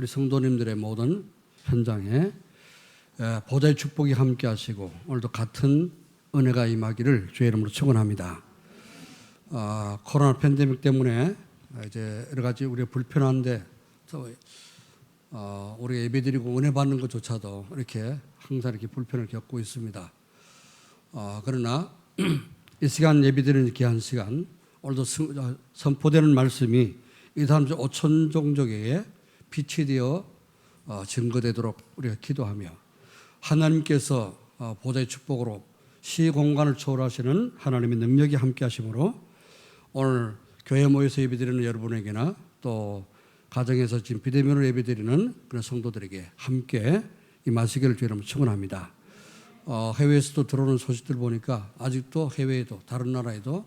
우리 성도님들의 모든 현장에 보좌의 축복이 함께 하시고 오늘도 같은 은혜가 임하기를 주의 이름으로 축원합니다. 코로나 팬데믹 때문에 이제 여러 가지 우리가 불편한데 우리 예배드리고 은혜 받는 것조차도 이렇게 항상 이렇게 불편을 겪고 있습니다. 그러나 이 시간 예배드리는 귀한 시간, 오늘도 선포되는 말씀이 이 다음 주 5천 종족에게 빛이 되어 증거되도록 우리가 기도하며 하나님께서 보좌의 축복으로 시공간을 초월하시는 하나님의 능력이 함께 하심으로 오늘 교회 모여서 예배드리는 여러분에게나 또 가정에서 지금 비대면으로 예배드리는 그런 성도들에게 함께 임하시기를 주의 이름으로 축원합니다. 해외에서도 들어오는 소식들 보니까 아직도 해외에도 다른 나라에도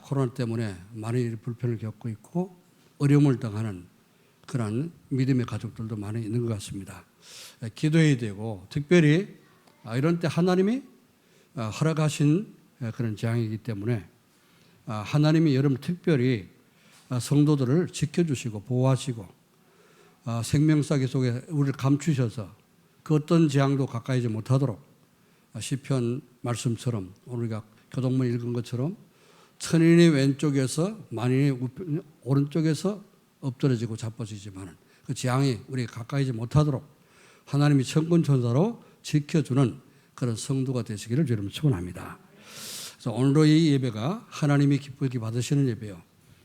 코로나 때문에 많이 불편을 겪고 있고 어려움을 당하는 그런 믿음의 가족들도 많이 있는 것 같습니다. 기도해야 되고 특별히 이런 때 하나님이 허락하신 그런 재앙이기 때문에 하나님이 여러분 특별히 성도들을 지켜주시고 보호하시고 생명사기 속에 우리를 감추셔서 그 어떤 재앙도 가까이지 못하도록 시편 말씀처럼 우리가 교동문 읽은 것처럼 천인이 왼쪽에서 만인이 오른쪽에서 엎드러지고 자빠지지만 그 재앙이 우리가 가까이지 못하도록 하나님이 천군천사로 지켜주는 그런 성도가 되시기를 주님 축원합니다. 그래서 오늘도 이 예배가 하나님이 기쁘게 받으시는 예배요.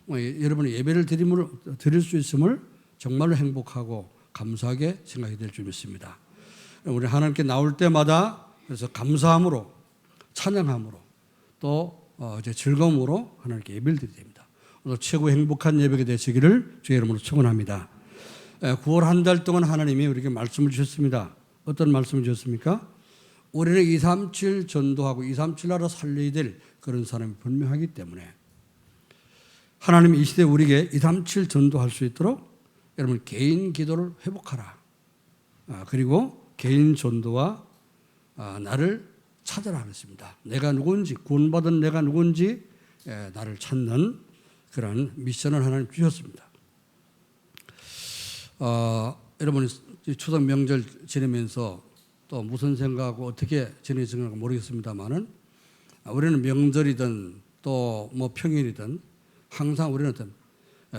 여러분이 예배를 드릴 수 있음을 정말로 행복하고 감사하게 생각이 될 줄 믿습니다. 우리 하나님께 나올 때마다 그래서 감사함으로 찬양함으로 또 이제 즐거움으로 하나님께 예배를 드려야 됩니다. 오늘 최고 행복한 예배가 되시기를 주의 이름으로 축원합니다. 9월 한 달 동안 하나님이 우리에게 말씀을 주셨습니다. 어떤 말씀을 주셨습니까? 우리는 237 전도하고 237 나라 살려야 될 그런 사람이 분명하기 때문에 하나님이 이 시대에 우리에게 237 전도할 수 있도록 여러분 개인 기도를 회복하라. 그리고 개인 전도와 나를 찾아라 하셨습니다. 내가 누군지, 구원받은 내가 누군지 나를 찾는 그런 미션을 하나님 주셨습니다. 여러분 추석 명절 지내면서 또 무슨 생각하고 어떻게 지내시는가 모르겠습니다만은 우리는 명절이든 또 뭐 평일이든 항상 우리는 어떤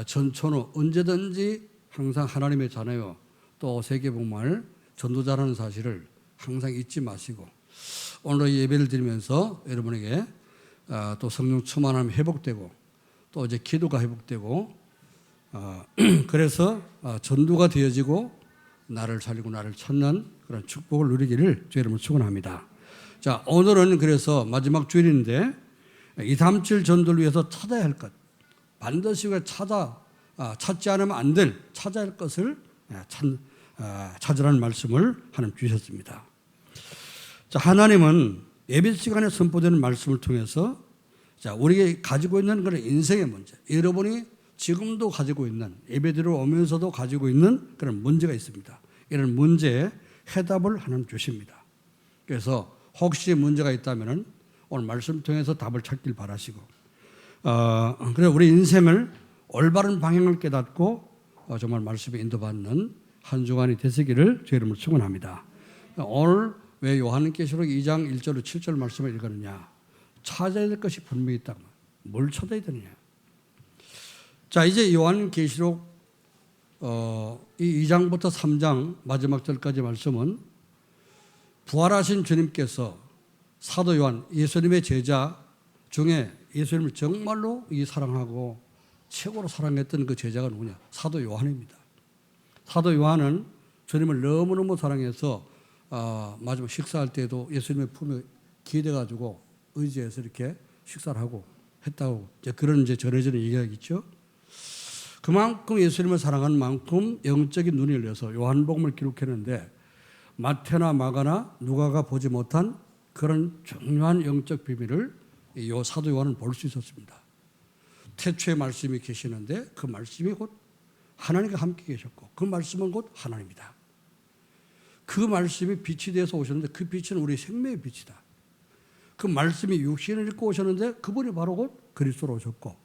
전천후 언제든지 항상 하나님의 자녀요 또 세계복음을 전도자라는 사실을 항상 잊지 마시고 오늘 예배를 드리면서 여러분에게 또 성령 충만함이 회복되고 또 이제 기도가 회복되고 그래서 전도가 되어지고 나를 살리고 나를 찾는 그런 축복을 누리기를 주의 이름으로 축원합니다. 자, 오늘은 그래서 마지막 주일인데 237 전도를 위해서 찾아야 할 것, 반드시 우리가 찾지 않으면 안 될 찾아야 할 것을 찾으라는 말씀을 하나님 주셨습니다. 자, 하나님은 예배 시간에 선포되는 말씀을 통해서 자, 우리가 가지고 있는 그런 인생의 문제, 여러분이 지금도 가지고 있는 예배드리러 오면서도 가지고 있는 그런 문제가 있습니다. 이런 문제에 해답을 하나님 주십니다. 그래서 혹시 문제가 있다면 오늘 말씀 통해서 답을 찾길 바라시고 그래서 우리 인생을 올바른 방향을 깨닫고 정말 말씀에 인도받는 한 주간이 되시기를 주의 이름으로 축원합니다. 오늘 왜 요한계시록 2장 1절로 7절 말씀을 읽었느냐? 찾아야 될 것이 분명히 있다. 뭘 찾아야 되느냐? 자, 이제 요한계시록 이 2장부터 3장 마지막 절까지 말씀은 부활하신 주님께서 사도 요한 예수님의 제자 중에 예수님을 정말로 사랑하고 최고로 사랑했던 그 제자가 누구냐? 사도 요한입니다. 사도 요한은 주님을 너무너무 사랑해서 마지막 식사할 때도 예수님의 품에 기대가지고 의지해서 이렇게 식사를 하고 했다고 그런 이제 전해지는 얘기가 있죠. 그만큼 예수님을 사랑하는 만큼 영적인 눈이 열려서 요한복음을 기록했는데 마태나 마가나 누가가 보지 못한 그런 중요한 영적 비밀을 이 사도 요한은 볼 수 있었습니다. 태초의 말씀이 계시는데 그 말씀이 곧 하나님과 함께 계셨고 그 말씀은 곧 하나님이다. 그 말씀이 빛이 되어서 오셨는데 그 빛은 우리 생명의 빛이다. 그 말씀이 육신을 입고 오셨는데 그분이 바로 곧 그리스도로 오셨고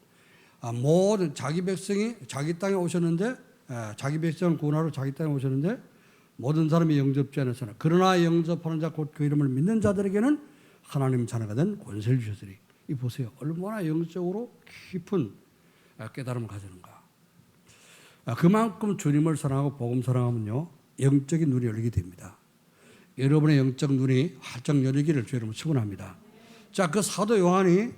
모든 자기 백성이 자기 땅에 오셨는데 자기 백성을 구원하러 자기 땅에 오셨는데 모든 사람이 영접지 않았으나 그러나 영접하는 자 곧 그 이름을 믿는 자들에게는 하나님 자녀가 된 권세를 주셨으니. 이 보세요. 얼마나 영적으로 깊은 깨달음을 가지는가. 그만큼 주님을 사랑하고 복음 사랑하면요 영적인 눈이 열리게 됩니다. 여러분의 영적 눈이 활짝 열리기를 주의 이름으로 축원합니다. 자, 그 사도 요한이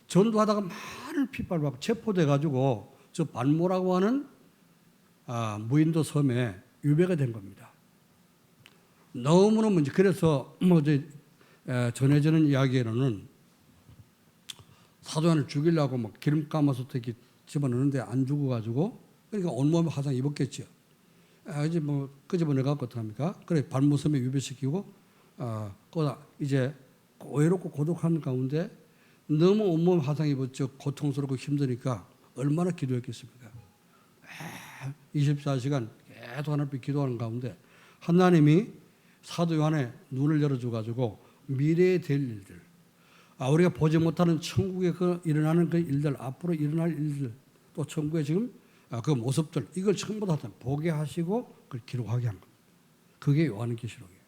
전도하다가 많은 핍박을 받고 체포돼 가지고 저 반모라고 하는 무인도 섬에 유배가 된 겁니다. 너무너무 그래서 이제 전해지는 이야기에는 사도 요한을 죽이려고 막 기름 감아서 이렇게 집어넣는데 안 죽어가지고 그러니까 온몸에 화상 입었겠죠. 이제 뭐 끄집어내갖고 어떡합니까? 그래 발모섬에 유배시키고 이제 외롭고 고독한 가운데 너무 온몸에 화상 입었죠. 고통스럽고 힘드니까 얼마나 기도했겠습니까? 24시간 계속 하나님 앞에 기도하는 가운데 하나님이 사도 요한의 눈을 열어줘가지고 미래에 될 일들, 우리가 보지 못하는 천국에 일어나는 그 일들, 앞으로 일어날 일들, 또 천국의 지금 그 모습들, 이걸 전부 다 보게 하시고 그걸 기록하게 한 겁니다. 그게 요한계시록이에요.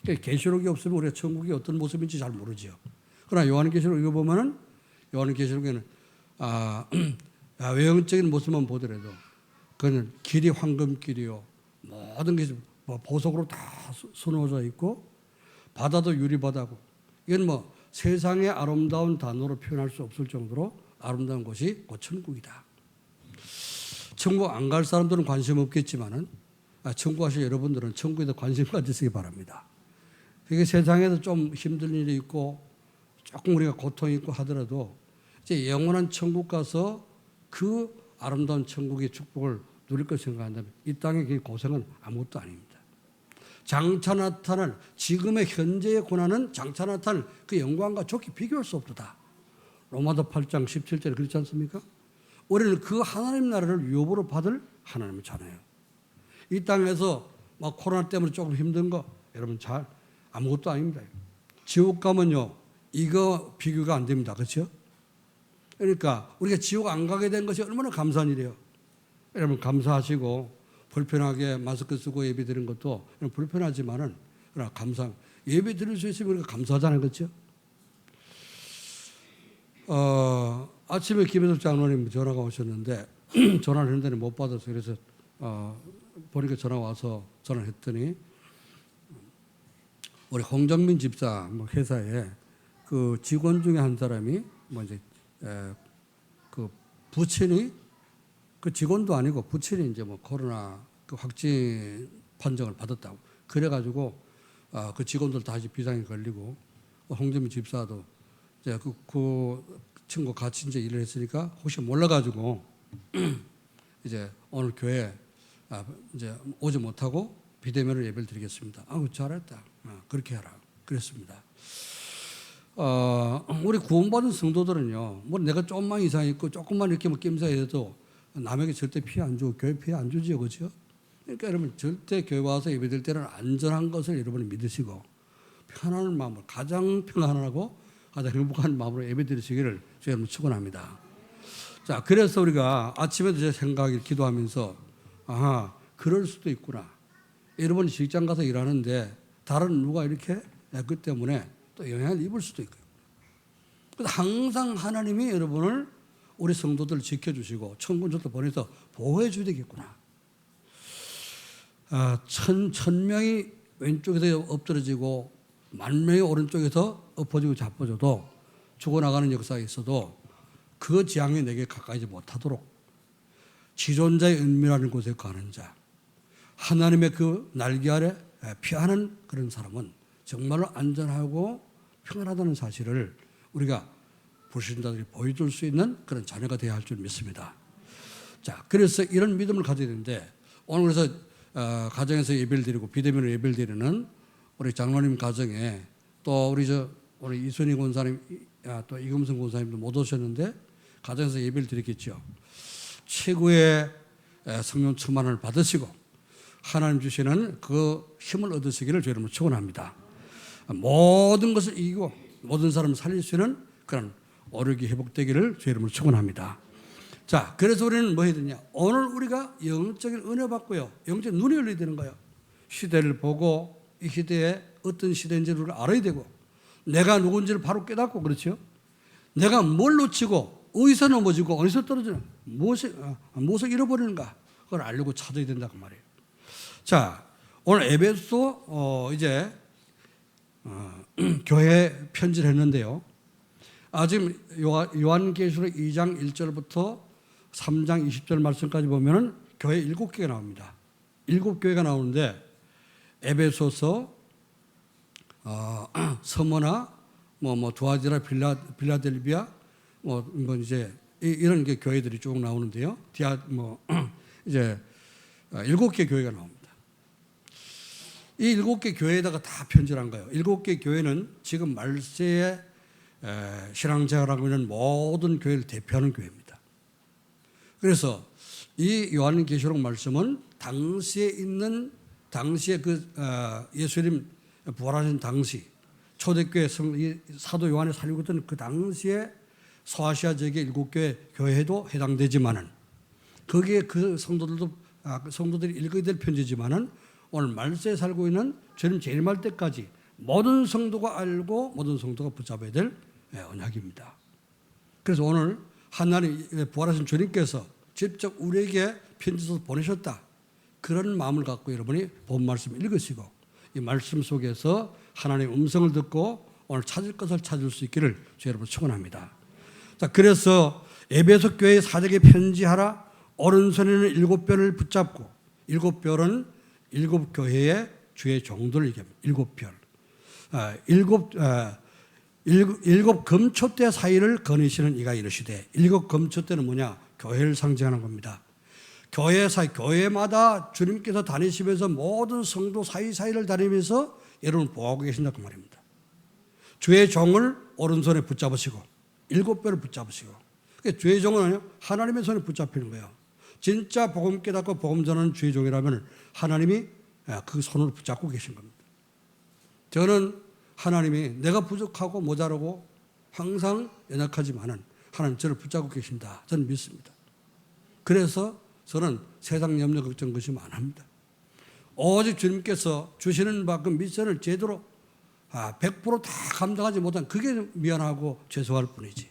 그러니까 계시록이 없으면 우리가 천국이 어떤 모습인지 잘 모르죠. 그러나 요한계시록 읽어보면은 요한계시록에는 외형적인 모습만 보더라도 그는 길이 황금길이요, 모든 것이 보석으로 다 수놓아져 있고 바다도 유리바다고, 이건 뭐 세상의 아름다운 단어로 표현할 수 없을 정도로 아름다운 곳이 곧 천국이다. 천국 안 갈 사람들은 관심 없겠지만은 천국 가실 여러분들은 천국에 더 관심 가지시기 바랍니다. 그게 세상에도 좀 힘든 일이 있고 조금 우리가 고통이 있고 하더라도 이제 영원한 천국 가서 그 아름다운 천국의 축복을 누릴 것 생각한다면 이 땅의 그 고생은 아무것도 아닙니다. 장차 나타날 지금의 현재의 고난은 장차 나타날 그 영광과 좋게 비교할 수 없다. 로마서 8장 17절에 그렇지 않습니까? 우리는 그 하나님 나라를 유업으로 받을 하나님의 자녀예요. 이 땅에서 막 코로나 때문에 조금 힘든 거 여러분 잘 아무것도 아닙니다. 지옥 가면요 이거 비교가 안 됩니다. 그렇죠? 그러니까 우리가 지옥 안 가게 된 것이 얼마나 감사한 일이에요. 여러분 감사하시고 불편하게 마스크 쓰고 예배 드리는 것도 불편하지만은 그러나 예배 드릴 수 있으면 우리가 감사하잖아요. 그렇죠? 아침에 김혜섭 장로님 전화가 오셨는데 전화를 했는데 못 받아서 그래서 보니까 전화 와서 전화를 했더니 우리 홍정민 집사 회사에 그 직원 중에 한 사람이 그 부친이 그 직원도 아니고 부친이 이제 코로나 그 확진 판정을 받았다고 그래가지고 그 직원들 다시 비상이 걸리고 홍정민 집사도 이제 그 친구 같이 이제 일을 했으니까 혹시 몰라가지고 이제 오늘 교회 이제 오지 못하고 비대면으로 예배를 드리겠습니다. 잘했다. 그렇게 해라. 그랬습니다. 우리 구원받은 성도들은요, 내가 조금만 이상 있고 조금만 이렇게 낌새해도 남에게 절대 피해 안 주고 교회 피해 안 주지요, 그렇죠? 그러니까 여러분 절대 교회 와서 예배 드릴 때는 안전한 것을 여러분이 믿으시고 편안한 마음으로 가장 평안하고 가장 행복한 마음으로 예배 드리시기를 여러분 축원합니다. 자, 그래서 우리가 아침에도 제 생각이 기도하면서 그럴 수도 있구나. 여러분이 직장 가서 일하는데 다른 누가 이렇게 그 때문에 또 영향을 입을 수도 있고요. 그래서 항상 하나님이 여러분을 우리 성도들을 지켜주시고 천군천도 보내서 보호해 줘야 되겠구나. 천 명이 왼쪽에서 엎드러지고 만 명이 오른쪽에서 엎어지고 자빠져도 죽어나가는 역사가 있어도 그 재앙이 내게 가까이지 못하도록 지존자의 은밀한 곳에 가는 자, 하나님의 그 날개 아래 피하는 그런 사람은 정말로 안전하고 평안하다는 사실을 우리가 불신자들이 보여줄 수 있는 그런 자녀가 되어야 할 줄 믿습니다. 자, 그래서 이런 믿음을 가져야 되는데 오늘 그래서 가정에서 예배를 드리고 비대면으로 예배를 드리는 우리 장로님 가정에 또 우리 이순희 권사님 또 이금성 권사님도 못 오셨는데 가정에서 예배를 드리겠죠. 최고의 성령 충만을 받으시고 하나님 주시는 그 힘을 얻으시기를 저희 여러분 축원합니다. 모든 것을 이기고 모든 사람을 살릴 수 있는 그런 오력이 회복되기를 저희 여러분 축원합니다. 자, 그래서 우리는 뭐 해야 되냐? 오늘 우리가 영적인 은혜 받고요. 영적 눈이 열려야 되는 거예요. 시대를 보고 이 시대에 어떤 시대인지를 우리가 알아야 되고 내가 누군지를 바로 깨닫고 그렇죠. 내가 뭘 놓치고 어디서 넘어지고 어디서 떨어지는 무엇을 잃어버리는가 그걸 알려고 찾아야 된다고 말이에요. 자, 오늘 에베소 이제 교회 편지를 했는데요. 지금 요한계시록 2장 1절부터 3장 20절 말씀까지 보면은 교회 7개가 나옵니다. 7교회가 나오는데 에베소서, 서머나, 두아디라, 빌라델비아, 이제 이런 게 교회들이 쭉 나오는데요. 이제 7개 교회가 나옵니다. 이 7개 교회에다가 다 편지를 한 거예요. 7개 교회는 지금 말세의 신앙생활하고 있는 모든 교회를 대표하는 교회입니다. 그래서 이 요한계시록 말씀은 당시에 예수님 부활하신 당시 초대교회 사도 요한이 살고 있던 그 당시에 소아시아 지역의 7교회 교회에도 해당되지만은 거기에 그 성도들이 읽어야 될 편지지만은 오늘 말세에 살고 있는 주님 재림할 때까지 모든 성도가 알고 모든 성도가 붙잡아야 될 언약입니다. 그래서 오늘 하나님 부활하신 주님께서 직접 우리에게 편지서 보내셨다. 그런 마음을 갖고 여러분이 본 말씀 읽으시고 이 말씀 속에서 하나님의 음성을 듣고 오늘 찾을 것을 찾을 수 있기를 주 여러분 축원합니다. 자, 그래서 에베소 교회 사적에 편지하라. 오른손에는 7별을 붙잡고 7별은 7교회의 주의 종들을 얘기합니다. 7별. 7 금초대 사이를 거니시는 이가 이르시되 7 금초대는 뭐냐? 교회를 상징하는 겁니다. 교회 사이, 교회마다 주님께서 다니시면서 모든 성도 사이사이를 다니면서 여러분을 보호하고 계신다고 말입니다. 주의 종을 오른손에 붙잡으시고 7별을 붙잡으시고 그러니까 주의 종은 하나님의 손에 붙잡히는 거예요. 진짜 복음 깨닫고 복음 전하는 주의 종이라면 하나님이 그 손을 붙잡고 계신 겁니다. 저는 하나님이 내가 부족하고 모자라고 항상 연약하지만은 하나님 저를 붙잡고 계신다. 저는 믿습니다. 그래서 저는 세상 염려 걱정 의심 안 합니다. 오직 주님께서 주시는 만큼 미션을 제대로 100%다 감당하지 못한 그게 미안하고 죄송할 뿐이지.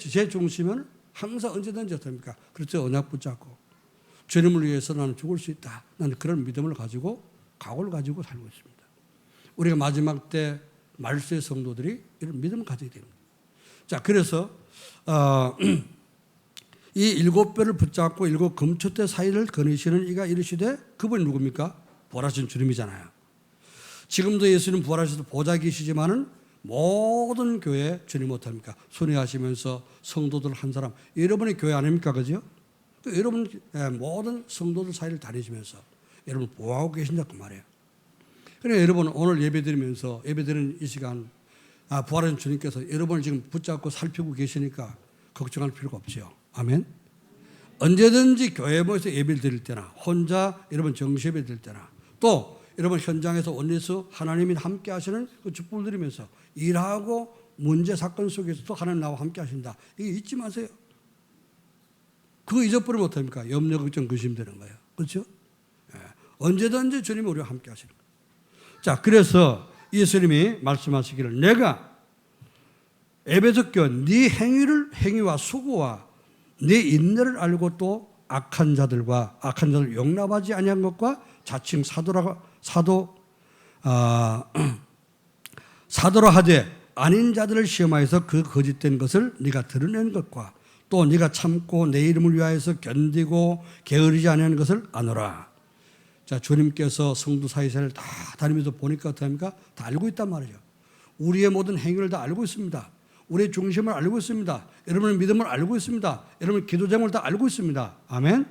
제 중심은 항상 언제든지 어떻습니까? 그렇죠. 언약 붙잡고 주님을 위해서 나는 죽을 수 있다. 나는 그런 믿음을 가지고 각오를 가지고 살고 있습니다. 우리가 마지막 때 말세의 성도들이 이런 믿음을 가져야 됩니다. 자, 그래서 이 7별을 붙잡고 7 금초대 사이를 거니시는 이가 이르시되 그분이 누굽니까? 부활하신 주님이잖아요. 지금도 예수님 부활하셔서 보좌계시지만은 모든 교회 주님 못합니까? 순회하시면서 성도들 한 사람 여러분의 교회 아닙니까? 그죠? 여러분 모든 성도들 사이를 다니시면서 여러분 보호하고 계신다고 말해요. 그러니까 여러분 오늘 예배드리면서 예배드리는 이 시간 부활하신 주님께서 여러분을 지금 붙잡고 살피고 계시니까 걱정할 필요가 없죠. 아멘. 언제든지 교회 모여서 예배를 드릴 때나 혼자 여러분 정시 예배 드릴 때나 또 여러분 현장에서 원리서 하나님이 함께 하시는 그 축복을 드리면서 일하고 문제 사건 속에서도 하나님 나와 함께 하신다. 이게 잊지 마세요. 그거 잊어버리면 어떡합니까? 염려 걱정 근심되는 거예요. 그렇죠? 언제든지 주님이 우리와 함께 하시는 거예요. 자, 그래서 예수님이 말씀하시기를 내가 에베소 교회 네 행위와 수고와 네 인내를 알고 또 악한 자들 용납하지 아니한 것과 자칭 사도라 하되 아닌 자들을 시험하여서 그 거짓된 것을 네가 드러낸 것과 또 네가 참고 내 이름을 위하여서 견디고 게으르지 아니하는 것을 아노라. 자, 주님께서 성도 사이사이를 다 다니면서 보니까 어떡합니까? 다 알고 있단 말이죠. 우리의 모든 행위를 다 알고 있습니다. 우리의 중심을 알고 있습니다. 여러분의 믿음을 알고 있습니다. 여러분의 기도 제목을 다 알고 있습니다. 아멘?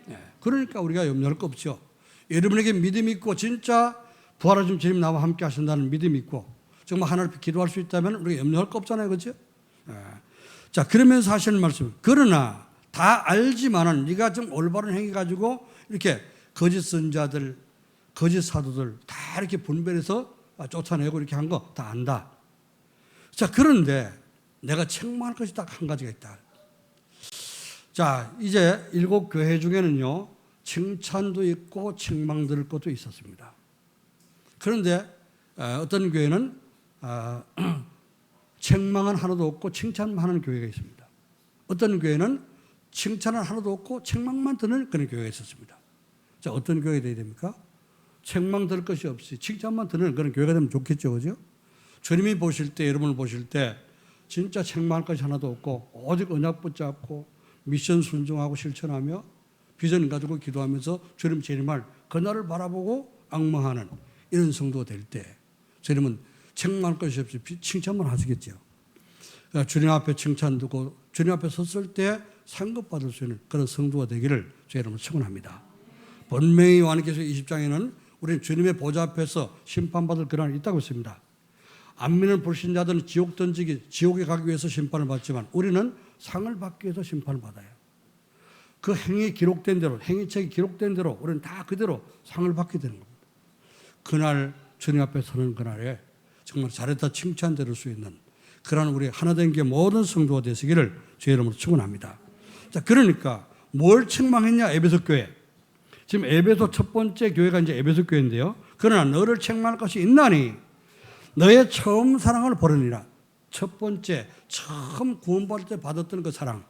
네. 그러니까 우리가 염려할 거 없죠. 여러분에게 믿음이 있고 진짜 부활하신 주님 나와 함께 하신다는 믿음이 있고 정말 하나님 앞에 기도할 수 있다면 우리가 염려할 거 없잖아요. 그렇죠? 네. 자, 그러면서 하시는 말씀. 그러나 다 알지만은 네가 좀 올바른 행위 가지고 이렇게 거짓 선자들, 거짓 사도들 다 이렇게 분별해서 쫓아내고 이렇게 한 거 다 안다. 자, 그런데 내가 책망할 것이 딱 한 가지가 있다. 자, 이제 7교회 중에는요, 칭찬도 있고 책망 들을 것도 있었습니다. 그런데 어떤 교회는 책망은 하나도 없고 칭찬만 하는 교회가 있습니다. 어떤 교회는 칭찬은 하나도 없고 책망만 듣는 그런 교회가 있었습니다. 자, 어떤 교회가 되어야 됩니까? 책망 들을 것이 없이 칭찬만 듣는 그런 교회가 되면 좋겠죠, 그죠? 주님이 보실 때, 여러분을 보실 때 진짜 책망할 것이 하나도 없고 오직 언약 붙잡고 미션 순종하고 실천하며 비전 가지고 기도하면서 주님 재림할 그날을 바라보고 앙망하는 이런 성도가 될 때 주님은 책망할 것이 없이 칭찬만 하시겠죠. 그러니까 주님 앞에 칭찬 듣고 주님 앞에 섰을 때 상급받을 수 있는 그런 성도가 되기를 주 이름으로 축원합니다. 분명히 요한계시록 20장에는 우리는 주님의 보좌 앞에서 심판받을 그날이 있다고 했습니다. 안 믿는 불신자들은 지옥에 가기 위해서 심판을 받지만 우리는 상을 받기 위해서 심판을 받아요. 그 행위 기록된 대로, 행위책이 기록된 대로 우리는 다 그대로 상을 받게 되는 겁니다. 그날 주님 앞에 서는 그날에 정말 잘했다 칭찬 들을 수 있는 그러한 우리 하나된 게 모든 성도가 되시기를 주의 이름으로 축원합니다. 자, 그러니까 뭘 책망했냐? 에베소 교회. 지금 에베소 첫 번째 교회가 이제 에베소 교회인데요. 그러나 너를 책망할 것이 있나니 너의 처음 사랑을 버리니라. 첫 번째 처음 구원받을 때 받았던 그 사랑,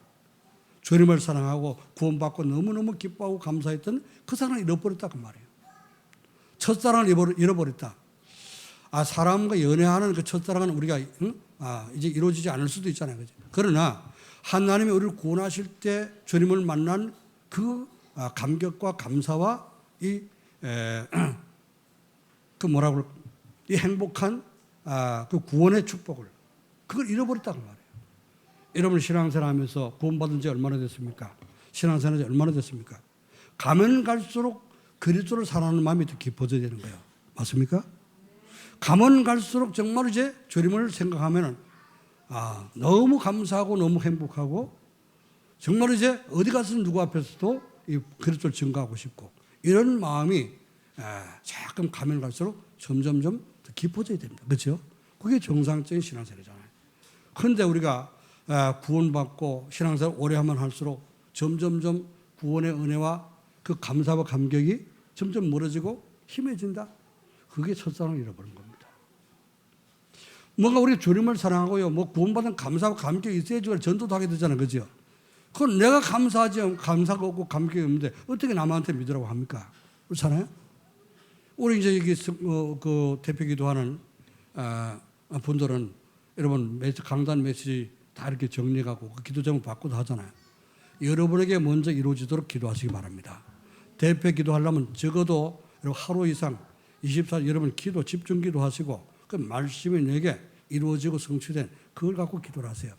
주님을 사랑하고 구원받고 너무너무 기뻐하고 감사했던 그 사랑을 잃어버렸다 그 말이에요. 첫사랑을 잃어버렸다. 사람과 연애하는 그 첫사랑은 우리가 이제 이루어지지 않을 수도 있잖아요. 그죠? 그러나 하나님이 우리를 구원하실 때 주님을 만난 그 감격과 감사와 이 행복한 그 구원의 축복을 그걸 잃어버렸다는 말이에요. 여러분 신앙생활 하면서 구원받은 지 얼마나 됐습니까? 신앙생활 지 얼마나 됐습니까? 가면 갈수록 그리스도를 사랑하는 마음이 더 깊어져야 되는 거예요. 맞습니까? 가면 갈수록 정말 이제 주님을 생각하면은 너무 감사하고 너무 행복하고 정말 이제 어디 가서 누구 앞에서도 이 그리스도를 증거하고 싶고 이런 마음이 조금 가면 갈수록 점점점 더 깊어져야 됩니다. 그렇죠? 그게 정상적인 신앙생활이잖아요. 그런데 우리가 구원받고 신앙생활 오래 하면 할수록 점점점 구원의 은혜와 그 감사와 감격이 점점 멀어지고 힘해진다. 그게 첫사랑을 잃어버린 겁니다. 뭔가 우리 주님을 사랑하고요, 뭐 구원받은 감사와 감격이 있어야지 전도도 하게 되잖아요. 그죠? 그건 내가 감사가 없고 감격이 없는데 어떻게 남한테 믿으라고 합니까? 그렇잖아요? 우리 이제 여기 그 대표 기도하는 분들은 여러분 강단 메시지 다 이렇게 정리하고 그 기도 제목 바꾸도 하잖아요. 여러분에게 먼저 이루어지도록 기도하시기 바랍니다. 대표 기도하려면 적어도 하루 이상 24일 여러분 기도 집중 기도하시고 그 말씀이 내게 이루어지고 성취된 그걸 갖고 기도를 하세요.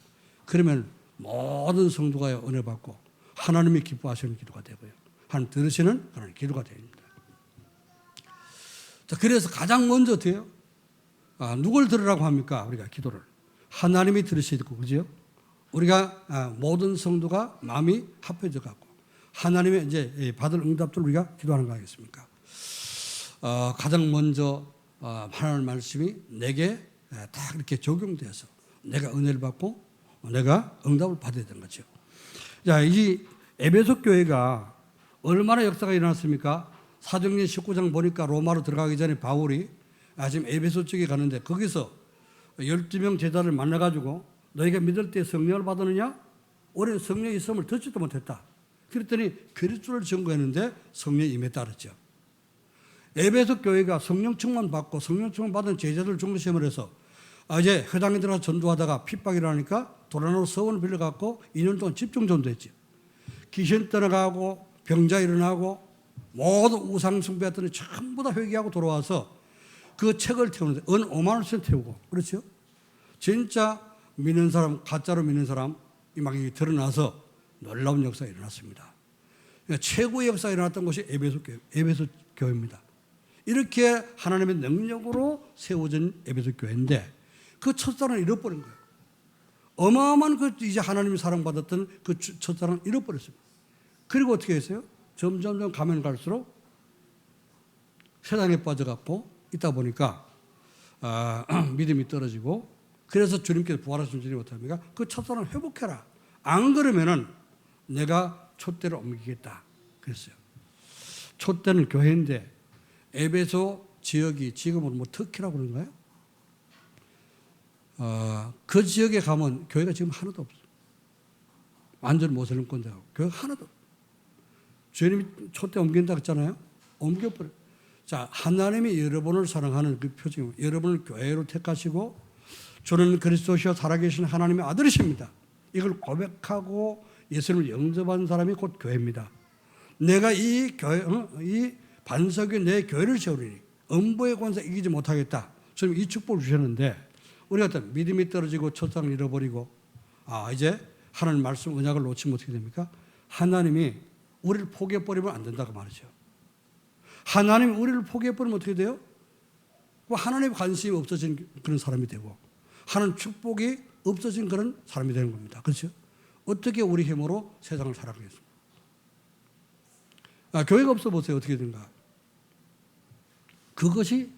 그러면 모든 성도가 은혜 받고 하나님이 기뻐하시는 기도가 되고요. 하나님 들으시는 그런 기도가 됩니다. 자, 그래서 가장 먼저 어때요? 누굴 들으라고 합니까? 우리가 기도를. 하나님이 들으셔야 되고, 그죠? 우리가 모든 성도가 마음이 합해져 갖고 하나님의 이제 받을 응답들을 우리가 기도하는 거 아니겠습니까? 가장 먼저 하나님 말씀이 내게 딱 이렇게 적용돼서 내가 은혜를 받고 내가 응답을 받아야 되는 거죠. 자, 이 에베소 교회가 얼마나 역사가 일어났습니까? 사도행전 19장 보니까 로마로 들어가기 전에 바울이 지금 에베소 쪽에 가는데 거기서 12명 제자를 만나가지고 너희가 믿을 때 성령을 받았느냐? 올해 성령이 있음을 듣지도 못했다. 그랬더니 그리스도를 증거했는데 성령이 임했다 그랬죠. 에베소 교회가 성령 충만 받고 성령 충만 받은 제자들 중심으로 해서 이제 회당에 들어가서 전도하다가 핍박이 일어나니까 도라노 서원을 빌려갖고 2년 동안 집중 전도했죠. 귀신 떠나가고 병자 일어나고 모든 우상 숭배했더니 전부 다 회개하고 돌아와서 그 책을 태우는데 5만 원씩 태우고 그렇죠? 진짜 믿는 사람 가짜로 믿는 사람이 막 드러나서 놀라운 역사가 일어났습니다. 그러니까 최고의 역사가 일어났던 것이 에베소 교회입니다. 이렇게 하나님의 능력으로 세워진 에베소 교회인데 그 첫사랑을 잃어버린 거예요. 어마어마한 그 이제 하나님이 사랑받았던 그 첫사랑을 잃어버렸습니다. 그리고 어떻게 했어요? 점점점 가면 갈수록 세상에 빠져갖고 있다 보니까 믿음이 떨어지고 그래서 주님께서 부활하신 주님 못합니까? 그 첫사랑을 회복해라. 안 그러면은 내가 촛대를 옮기겠다 그랬어요. 촛대는 교회인데 에베소 지역이 지금은 뭐 터키라고 그런가요? 그 지역에 가면 교회가 지금 하나도 없어요. 완전 모슬림권대하고 교회가 하나도 없어요. 주님이 촛대 옮긴다 했잖아요. 옮겨버려요. 자, 하나님이 여러분을 사랑하는 그 표징, 여러분을 교회로 택하시고 주는 그리스도시여 살아계신 하나님의 아들이십니다. 이걸 고백하고 예수님을 영접한 사람이 곧 교회입니다. 내가 이 교회, 이 반석에 내 교회를 세우리니 음부의 권세 이기지 못하겠다. 주님 이 축복을 주셨는데 우리가 어떤 믿음이 떨어지고 초상을 잃어버리고 이제 하나님 말씀 언약을 놓치면 어떻게 됩니까? 하나님이 우리를 포기해버리면 안 된다고 말이죠. 하나님이 우리를 포기해버리면 어떻게 돼요? 하나님의 관심이 없어진 그런 사람이 되고 하나님 축복이 없어진 그런 사람이 되는 겁니다. 그렇죠? 어떻게 우리 힘으로 세상을 살아가겠습니까? 교회가 없어 보세요. 어떻게 된가? 그것이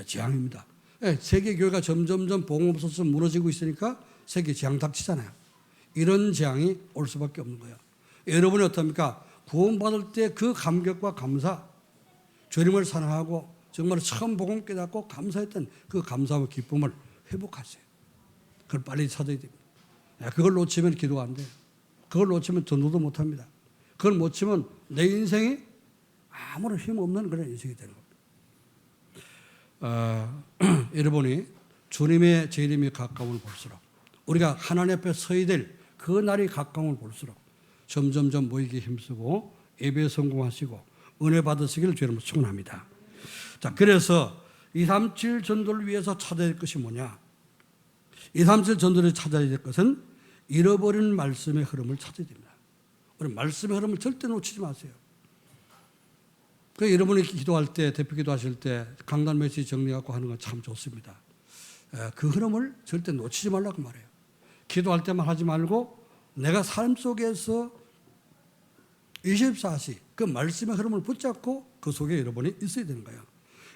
재앙입니다. 세계 교회가 점점점 복음 없어서 무너지고 있으니까 세계 재앙 닥치잖아요. 이런 재앙이 올 수밖에 없는 거예요. 여러분이 어떻습니까? 구원받을 때 그 감격과 감사, 주님을 사랑하고 정말 처음 복음 깨닫고 감사했던 그 감사와 기쁨을 회복하세요. 그걸 빨리 찾아야 됩니다. 그걸 놓치면 기도가 안 돼요. 그걸 놓치면 전도도 못 합니다. 그걸 놓치면 내 인생이 아무런 힘없는 그런 인생이 되는 겁니다. 여러분이 주님의 재림이 가까움을 볼수록 우리가 하나님 앞에 서야 될 그 날이 가까움을 볼수록 점점점 모이기 힘쓰고 예배에 성공하시고 은혜 받으시기를 주님으로 축원합니다. 자, 그래서 237 전도를 위해서 찾아야 될 것이 뭐냐? 237 전도를 찾아야 될 것은 잃어버린 말씀의 흐름을 찾아야 됩니다. 우리 말씀의 흐름을 절대 놓치지 마세요. 여러분이 기도할 때, 대표 기도하실 때 강단 메시지 정리하고 하는 건 참 좋습니다. 그 흐름을 절대 놓치지 말라고 말해요. 기도할 때만 하지 말고 내가 삶 속에서 24시 그 말씀의 흐름을 붙잡고 그 속에 여러분이 있어야 되는 거예요.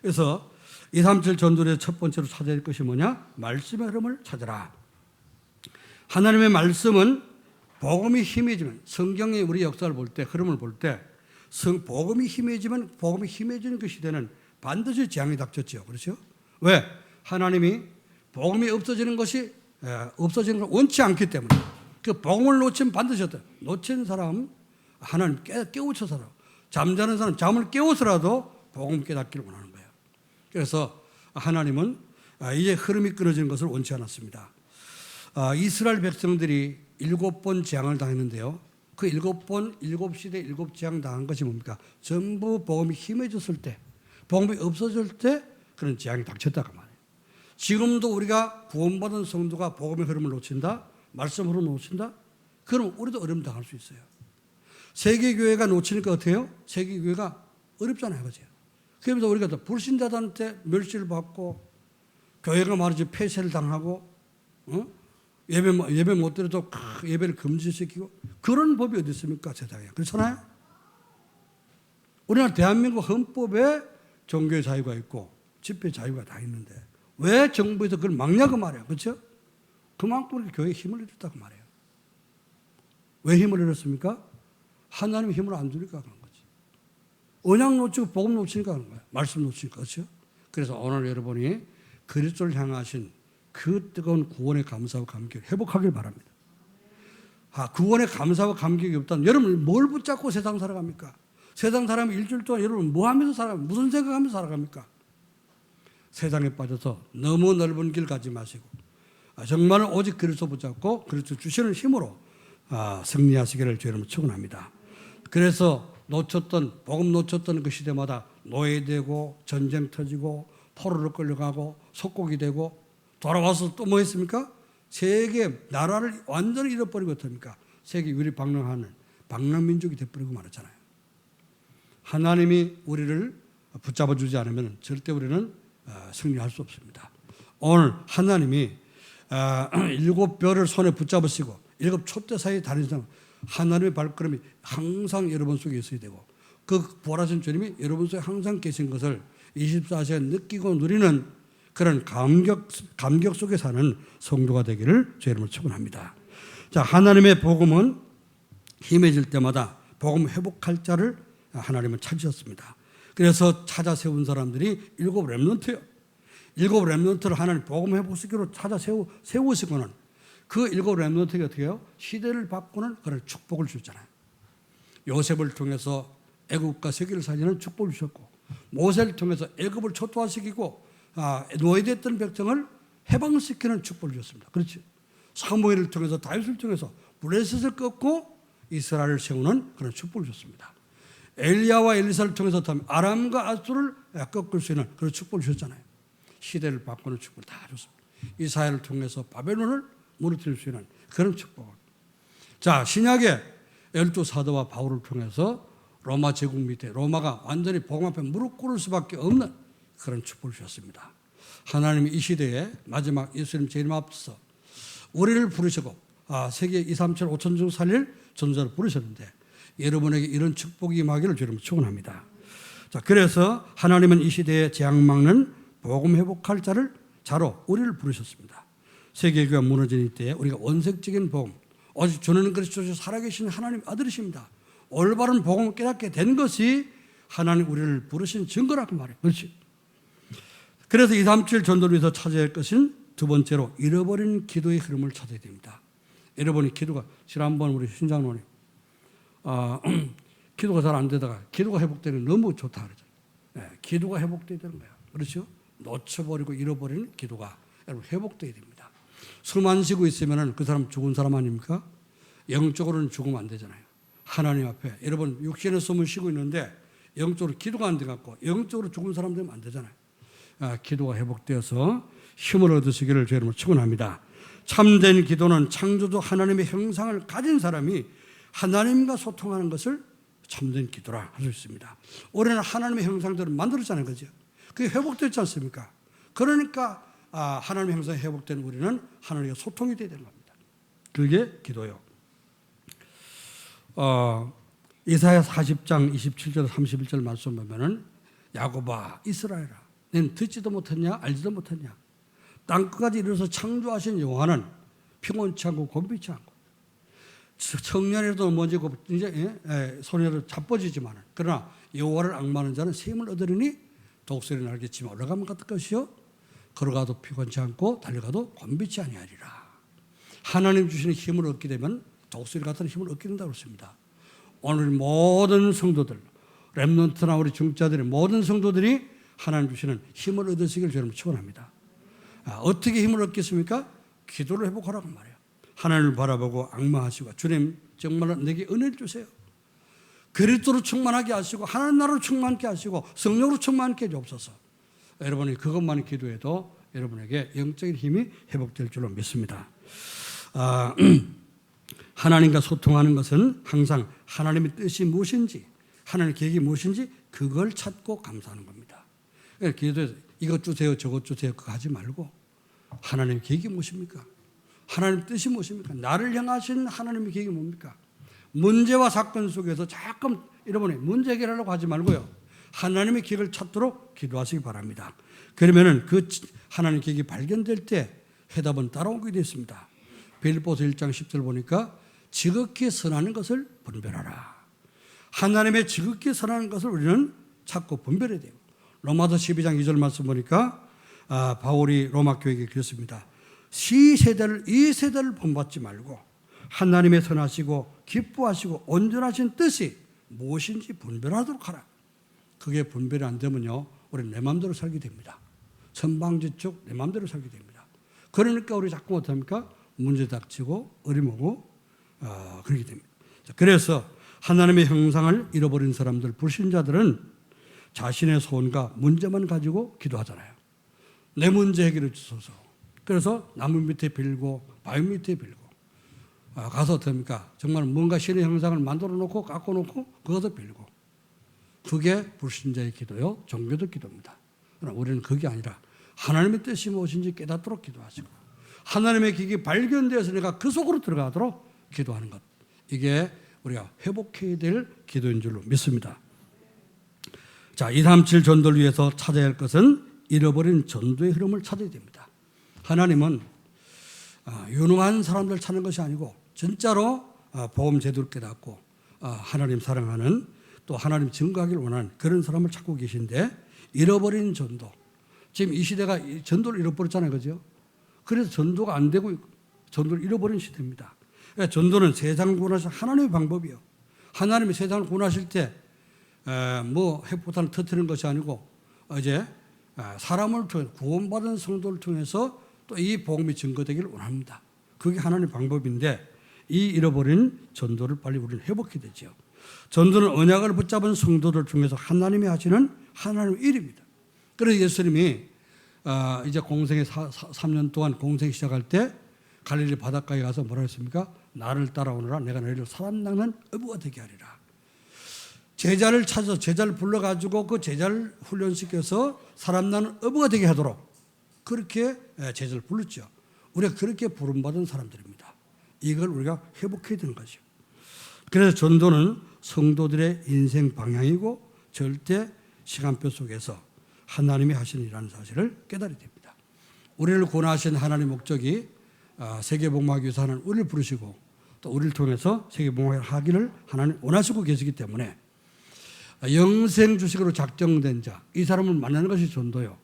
그래서 237 전도의 첫 번째로 찾아야 할 것이 뭐냐? 말씀의 흐름을 찾아라. 하나님의 말씀은 복음이 힘해지면 성경의 우리 역사를 볼 때 흐름을 볼 때 복음이 힘해지면 복음이 힘해지는 그 시대는 반드시 재앙이 닥쳤죠. 그렇죠? 왜? 하나님이 복음이 없어지는 것이 없어지는 걸 원치 않기 때문에 그 복음을 놓치면 반드시 놓친 사람 하나님 깨우쳐서라도 잠자는 사람 잠을 깨워서라도 복음 깨닫기를 원하는 거예요. 그래서 하나님은 이제 흐름이 끊어지는 것을 원치 않았습니다. 이스라엘 백성들이 7번 재앙을 당했는데요. 그 7번 7시대 7재앙 당한 것이 뭡니까? 전부 복음이 힘해졌을 때 복음이 없어질 때 그런 재앙이 닥쳤다고 말해요. 지금도 우리가 구원받은 성도가 복음의 흐름을 놓친다? 말씀 흐름을 놓친다? 그럼 우리도 어려움 당할 수 있어요. 세계교회가 놓치니까 어때요? 세계교회가 어렵잖아요. 그죠? 그러면서 우리가 또 불신자들한테 멸시를 받고 교회가 말이지 폐쇄를 당하고 예배 못 드려도 예배를 금지시키고 그런 법이 어디 있습니까? 세상에. 그렇잖아요? 우리나라 대한민국 헌법에 종교의 자유가 있고 집회 자유가 다 있는데 왜 정부에서 그걸 막냐고 말이에요. 그렇죠? 그만큼 우리 교회에 힘을 잃었다고 말해요. 왜 힘을 잃었습니까? 하나님 힘을 안 주니까 그런 거지. 언약 놓치고 복음 놓치니까 그런 거예요. 말씀 놓치니까. 그렇죠? 그래서 오늘 여러분이 그리스도를 향하신 그 뜨거운 구원의 감사와 감격을 회복하길 바랍니다. 구원의 감사와 감격이 없다면 여러분 뭘 붙잡고 세상 살아갑니까? 세상 사람이 일주일 동안 여러분 뭐 하면서 살아갑니까? 무슨 생각하면서 살아갑니까? 세상에 빠져서 너무 넓은 길 가지 마시고 정말 오직 그리스도 붙잡고 그리스도 주시는 힘으로 승리하시기를 주님으로 축원합니다. 그래서 복음 놓쳤던 그 시대마다 노예되고 전쟁 터지고 포로로 끌려가고 속국이 되고 돌아와서 또 뭐 했습니까? 세계 나라를 완전히 잃어버리고 어떻습니까? 세계 위를 방랑하는 방랑민족이 되어버리고 말았잖아요. 하나님이 우리를 붙잡아 주지 않으면 절대 우리는 승리할 수 없습니다. 오늘 하나님이 7별을 손에 붙잡으시고 7 촛대 사이에 다니는 사람 하나님의 발걸음이 항상 여러분 속에 있어야 되고 그 부활하신 주님이 여러분 속에 항상 계신 것을 24시간 느끼고 누리는 그런 감격 속에 사는 성도가 되기를 주 이름으로 축원합니다. 자, 하나님의 복음은 힘해질 때마다 복음 회복할 자를 하나님은 찾으셨습니다. 그래서 찾아 세운 사람들이 7 렘넌트예요. 7 렘넌트를 하나님 복음 회복시키로 찾아 세우시고는 그 7 렘넌트가 어떻게 해요? 시대를 바꾸는 그런 축복을 주잖아요. 요셉을 통해서 애국과 세계를 살리는 축복을 주셨고, 모세를 통해서 애굽을 초토화시키고 노예됐던 백성을 해방시키는 축복을 주셨습니다. 그렇죠? 사무엘을 통해서 다윗을 통해서 블레셋을 꺾고 이스라엘을 세우는 그런 축복을 주셨습니다. 엘리야와 엘리사를 통해서 아람과 아수를 꺾을 수 있는 그런 축복을 주셨잖아요. 시대를 바꾸는 축복을 다 줬습니다. 이사야를 통해서 바벨론을 무너뜨릴 수 있는 그런 축복을. 자, 신약의 12사도와 바울을 통해서 로마 제국 밑에 로마가 완전히 복음 앞에 무릎 꿇을 수밖에 없는 그런 축복을 주셨습니다. 하나님이 이 시대에 마지막 예수님 재림 앞서 우리를 부르시고 세계 2, 3, 7, 5천 중 살릴 전사를 부르셨는데 여러분에게 이런 축복이 임하기를 주님을 축원합니다. 자, 그래서 하나님은 이 시대에 재앙 막는 복음 회복할 자로 우리를 부르셨습니다. 세계교회가 무너진 이때 우리가 원색적인 복음, 오직 주는 그리스도 살아계신 하나님 아들이십니다. 올바른 복음을 깨닫게 된 것이 하나님 우리를 부르신 증거라고 말해요. 그렇지? 그래서 2, 3, 7 전도를 위해서 찾아야 할 것은 두 번째로 잃어버린 기도의 흐름을 찾아야 됩니다. 잃어버린 기도가, 지난번 우리 신장로님 기도가 잘 안 되다가 기도가 회복되는 게 너무 좋다 그러죠. 기도가 회복돼야 되는 거예요. 그렇죠? 놓쳐버리고 잃어버리는 기도가 여러분 회복돼야 됩니다. 숨 안 쉬고 있으면 그 사람 죽은 사람 아닙니까? 영적으로는 죽으면 안 되잖아요. 하나님 앞에 여러분 육신의 숨을 쉬고 있는데 영적으로 기도가 안 돼갖고 영적으로 죽은 사람 되면 안 되잖아요. 기도가 회복되어서 힘을 얻으시기를 저 여러분 축원합니다. 참된 기도는 창조주 하나님의 형상을 가진 사람이 하나님과 소통하는 것을 참된 기도라 할 수 있습니다. 우리는 하나님의 형상대로 만들었잖아요. 그죠? 그게 회복됐지 않습니까? 그러니까 하나님의 형상이 회복된 우리는 하나님과 소통이 되야 되는 겁니다. 그게 기도요. 이사야 40장 27절 31절 말씀 보면은 야곱아 이스라엘아 너는 듣지도 못했냐 알지도 못했냐 땅끝까지 이르러서 창조하신 여호와는 평온치 않고 곤비치 않고 청년에도 먼저 이제 소녀로 자빠지지만 그러나 여호와를 앙망하는 자는 샘을 얻으리니 독수리는 알겠지만 올라가면 같을 것이요 걸어가도 피곤치 않고 달려가도 곤비치 아니하리라. 하나님 주시는 힘을 얻게 되면 독수리 같은 힘을 얻게 된다고 했습니다. 오늘 모든 성도들 렘넌트나 우리 중자들의 모든 성도들이 하나님 주시는 힘을 얻으시기를 저는 축원합니다. 어떻게 힘을 얻겠습니까? 기도를 회복하라고 말해요. 하나님을 바라보고 앙망하시고 주님 정말로 내게 은혜를 주세요. 그리스도로 충만하게 하시고 하나님 나라로 충만케 하시고 성령으로 충만케 해주옵소서. 여러분이 그것만 기도해도 여러분에게 영적인 힘이 회복될 줄로 믿습니다. 하나님과 소통하는 것은 항상 하나님의 뜻이 무엇인지 하나님의 계획이 무엇인지 그걸 찾고 감사하는 겁니다. 기도해서 이것 주세요 저것 주세요 그거 하지 말고 하나님의 계획이 무엇입니까? 하나님의 뜻이 무엇입니까? 나를 향하신 하나님의 계획이 뭡니까? 문제와 사건 속에서 자꾸 여러분이 문제 해결하려고 하지 말고요. 하나님의 계획을 찾도록 기도하시기 바랍니다. 그러면은 그 하나님의 계획이 발견될 때 해답은 따라오게 되어 있습니다. 빌립보서 1장 10절 보니까 지극히 선하는 것을 분별하라. 하나님의 지극히 선하는 것을 우리는 찾고 분별해야 돼요. 로마서 12장 2절 말씀 보니까 바울이 로마 교회에게 그랬습니다. 이 세대를 본받지 말고 하나님의 선하시고 기뻐하시고 온전하신 뜻이 무엇인지 분별하도록 하라. 그게 분별이 안 되면요 우리는 내 마음대로 살게 됩니다. 천방지축 내 마음대로 살게 됩니다. 그러니까 우리 자꾸 어떡합니까? 문제 닥치고 어림오고 그렇게 됩니다. 그래서 하나님의 형상을 잃어버린 사람들 불신자들은 자신의 소원과 문제만 가지고 기도하잖아요. 내 문제 해결해 주소서. 그래서 나무 밑에 빌고 바위 밑에 빌고 가서 어떻습니까? 정말 뭔가 신의 형상을 만들어 놓고 깎아 놓고 그것을 빌고 그게 불신자의 기도요 종교적 기도입니다. 그러나 우리는 그게 아니라 하나님의 뜻이 무엇인지 깨닫도록 기도하시고 하나님의 계획이 발견되어서 내가 그 속으로 들어가도록 기도하는 것 이게 우리가 회복해야 될 기도인 줄로 믿습니다. 자, 237 전도를 위해서 찾아야 할 것은 잃어버린 전도의 흐름을 찾아야 됩니다. 하나님은 유능한 사람들 찾는 것이 아니고 진짜로 복음 제도를 깨닫고 하나님 사랑하는 또 하나님 증거하기를 원하는 그런 사람을 찾고 계신데 잃어버린 전도. 지금 이 시대가 전도를 잃어버렸잖아요. 그죠? 그래서 전도가 안 되고 전도를 잃어버린 시대입니다. 그러니까 전도는 세상을 구원하신 하나님의 방법이요. 하나님이 세상을 구원하실 때 뭐 핵폭탄을 터뜨리는 것이 아니고 이제 사람을 통해 구원받은 성도를 통해서 또 이 복음이 증거되기를 원합니다. 그게 하나님의 방법인데 이 잃어버린 전도를 빨리 우리는 회복해야 되죠. 전도는 언약을 붙잡은 성도들 중에서 하나님이 하시는 하나님의 일입니다. 그래서 예수님이 이제 공생의 3년 동안 공생 시작할 때 갈릴리 바닷가에 가서 뭐라 했습니까? 나를 따라오너라 내가 너희를 사람 낚는 어부가 되게 하리라. 제자를 찾아서 제자를 불러가지고 그 제자를 훈련시켜서 사람 낚는 어부가 되게 하도록 그렇게 제자를 불렀죠. 우리가 그렇게 부름받은 사람들입니다. 이걸 우리가 회복해야 되는 거죠. 그래서 전도는 성도들의 인생 방향이고 절대 시간표 속에서 하나님이 하시는 일이라는 사실을 깨달아야 됩니다. 우리를 구원하신 하나님의 목적이 세계복음하기 위해서 하나님 우리를 부르시고 또 우리를 통해서 세계복음을 하기를 하나님 원하시고 계시기 때문에 영생 주식으로 작정된 자, 이 사람을 만나는 것이 전도요.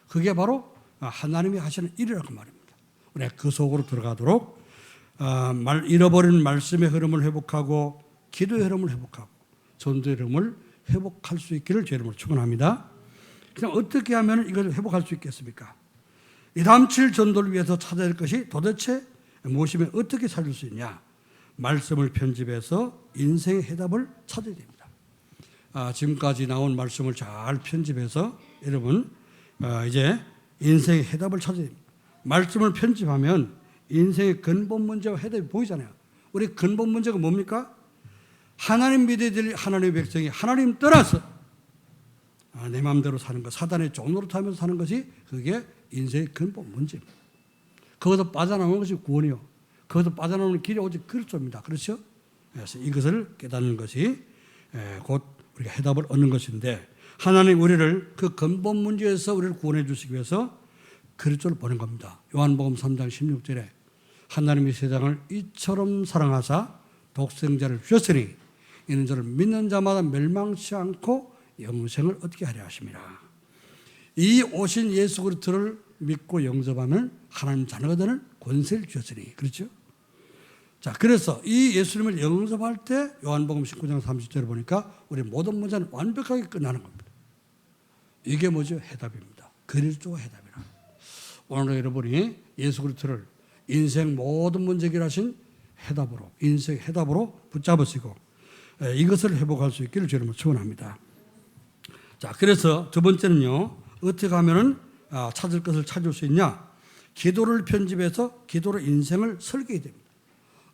그게 바로 하나님이 하시는 일이라고 말입니다. 우리가 그 속으로 들어가도록 잃어버린 말씀의 흐름을 회복하고 기도의 흐름을 회복하고 전도의 흐름을 회복할 수 있기를 제 이름으로 축원합니다. 그냥 어떻게 하면 이걸 회복할 수 있겠습니까? 이 다음 7 전도를 위해서 찾아야 할 것이 도대체 무엇이면 어떻게 찾을 수 있냐? 말씀을 편집해서 인생의 해답을 찾아야 됩니다. 지금까지 나온 말씀을 잘 편집해서 여러분 이제 인생의 해답을 찾아야 됩니다. 말씀을 편집하면 인생의 근본 문제와 해답이 보이잖아요. 우리 근본 문제가 뭡니까? 하나님 믿어야 될 하나님의 백성이 하나님 떠나서 내 마음대로 사는 것, 사단의 종로로 타면서 사는 것이 그게 인생의 근본 문제입니다. 거기서 빠져나오는 것이 구원이요. 거기서 빠져나오는 길이 오직 그리스도입니다. 그렇죠? 그래서 이것을 깨닫는 것이 곧 우리가 해답을 얻는 것인데 하나님 우리를 그 근본 문제에서 우리를 구원해 주시기 위해서 그리스도를 보낸 겁니다. 요한복음 3장 16절에 하나님이 세상을 이처럼 사랑하사 독생자를 주셨으니 이는 저를 믿는 자마다 멸망치 않고 영생을 얻게 하려 하심이라. 이 오신 예수 그리스도를 믿고 영접하면 하나님 자녀가 되는 권세를 주셨으니. 그렇죠? 자, 그래서 이 예수님을 영접할 때 요한복음 19장 30절을 보니까 우리 모든 문제는 완벽하게 끝나는 겁니다. 이게 뭐죠? 해답입니다. 그리스도가 해답이라. 오늘 여러분이 예수 그리스도를 인생 모든 문제 해결하신 해답으로, 인생의 해답으로 붙잡으시고 이것을 회복할 수 있기를 주님을 축원합니다. 자, 그래서 두 번째는요, 어떻게 하면은 찾을 것을 찾을 수 있냐? 기도를 편집해서 기도로 인생을 설계해야 됩니다.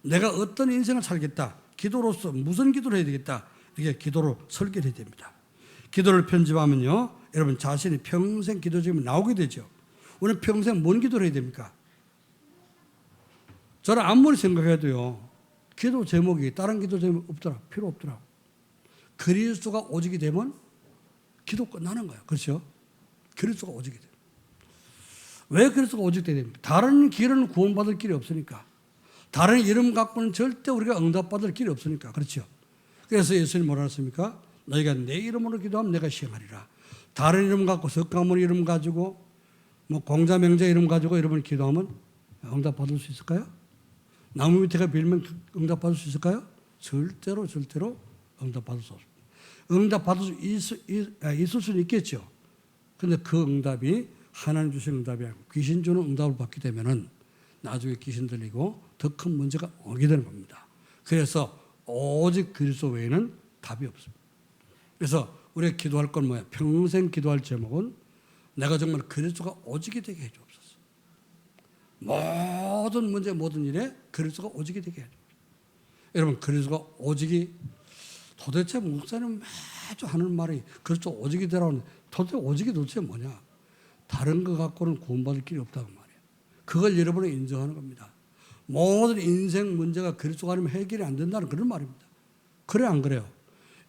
내가 어떤 인생을 살겠다. 기도로서 무슨 기도를 해야 되겠다. 이게 기도로 설계를 해야 됩니다. 기도를 편집하면요, 여러분 자신이 평생 기도 제목이 나오게 되죠. 우리는 평생 뭔 기도를 해야 됩니까? 저는 아무리 생각해도요, 기도 제목이 다른 기도 제목 없더라. 필요 없더라고. 그리스도가 오직이 되면 기도 끝나는 거예요. 그렇죠? 그리스도가 오직이 돼요. 왜 그리스도가 오직돼야 됩니까? 다른 길은 구원받을 길이 없으니까. 다른 이름 갖고는 절대 우리가 응답받을 길이 없으니까. 그렇죠? 그래서 예수님 뭐라 했습니까? 너희가 내 이름으로 기도하면 내가 시행하리라. 다른 이름 갖고 석가모니 이름 가지고 뭐 공자 명자 이름 가지고 여러분이 기도하면 응답받을 수 있을까요? 나무 밑에가 빌면 응답받을 수 있을까요? 절대로 응답받을 수 없습니다. 응답받을 수 있을 수는 있겠죠. 그런데 그 응답이 하나님 주신 응답이 아니고 귀신 주는 응답을 받게 되면은 나중에 귀신 들리고 더 큰 문제가 오게 되는 겁니다. 그래서 오직 그리스도 외에는 답이 없습니다. 그래서 우리가 기도할 건 뭐야? 평생 기도할 제목은 내가 정말 그리스도가 오직이 되게 해주옵소서. 모든 문제, 모든 일에 그리스도가 오직이 되게 해주옵소서. 여러분, 그리스도가 오직이 도대체 목사님 매주 하는 말이 그리스도 오직이 되라고 도대체 오직이 도대체 뭐냐? 다른 거 갖고는 구원받을 길이 없다고 말이에요. 그걸 여러분이 인정하는 겁니다. 모든 인생 문제가 그리스도가 아니면 해결이 안 된다는 그런 말입니다. 그래 안 그래요?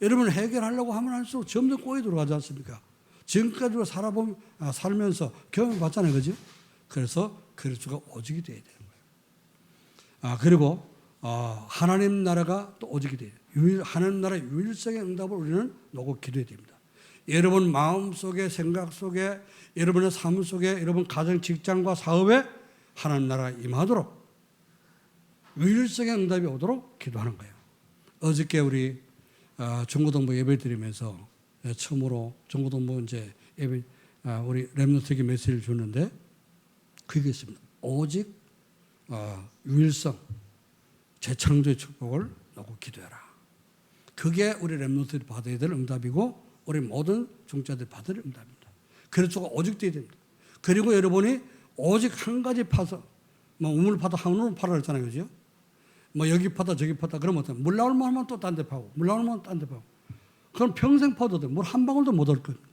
여러분 해결하려고 하면 할수록 점점 꼬여 들어가지 않습니까? 지금까지 살면서 경험해봤잖아요. 그죠? 그래서 그리스도가 오직이 돼야 되는 거예요. 그리고 하나님 나라가 또 오직이 돼요. 하나님 나라의 유일성의 응답을 우리는 놓고 기도해야 됩니다. 여러분 마음 속에, 생각 속에, 여러분의 삶 속에, 여러분 가정, 직장과 사업에 하나님 나라가 임하도록 유일성의 응답이 오도록 기도하는 거예요. 어저께 우리 중고등부 예배 드리면서 처음으로 중고등부 이제 예배 우리 렘넌트에게 메시지를 줬는데 그게 있습니다. 오직 유일성, 재창조의 축복을 놓고 기도해라. 그게 우리 렘넌트들이 받아야 될 응답이고 우리 모든 중자들이 받을 응답입니다. 그래서 오직 되어야 됩니다. 그리고 여러분이 오직 한 가지 파서 뭐 우물 파도 한 우물 파라 그랬잖아요. 그죠? 뭐 여기 파다 저기 파다 그러면 어떡해? 물 나올 만하면 또 딴 데 파고 물 나올 만하면 딴 데 파고 그럼 평생 파도 돼. 물 한 방울도 못 얻을 겁니다.